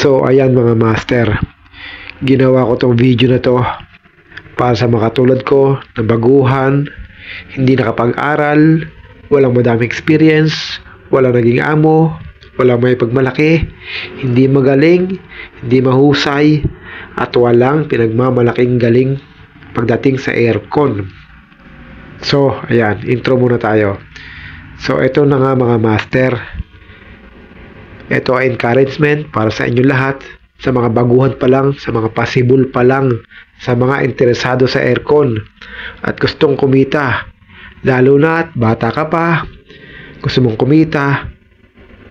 So ayan mga master, ginawa ko tong video na to para sa mga katulad ko na baguhan, hindi nakapag-aral, walang madaming experience, walang naging amo, walang may pagmalaki, hindi magaling, hindi mahusay, at walang pinagmamalaking galing pagdating sa aircon. So ayan, intro muna tayo. So ito na nga mga master, ito ay encouragement para sa inyo lahat, sa mga baguhan pa lang, sa mga possible pa lang, sa mga interesado sa aircon at gustong kumita. Lalo na at bata ka pa, gusto mong kumita,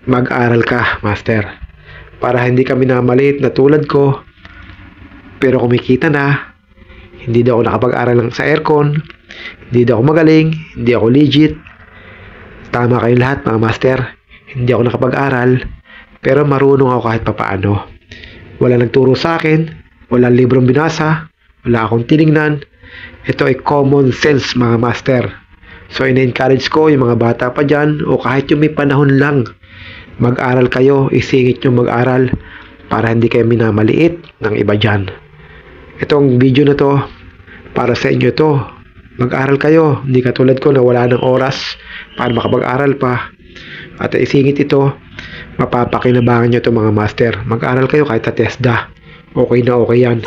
mag-aral ka, master. Para hindi kami namaliit na tulad ko, pero kumikita na, hindi daw ako nakapag-aral lang sa aircon, hindi daw ako magaling, hindi ako legit. Tama kayo lahat mga master, hindi ako nakapag-aral, pero marunong ako kahit papaano. Wala nagturo sa akin, wala librong binasa, wala akong tinignan. Ito ay common sense mga master. So in-encourage ko yung mga bata pa dyan, o kahit yung may panahon lang, mag-aral kayo, isingit nyo mag-aral para hindi kayo minamaliit ng iba dyan. Itong video na to, para sa inyo to. Mag-aral kayo, hindi katulad ko na wala ng oras para makapag-aral pa. At isingit ito, mapapakinabangan nyo ito mga master. Mag-aral kayo kahit sa TESDA. Okay na okay yan.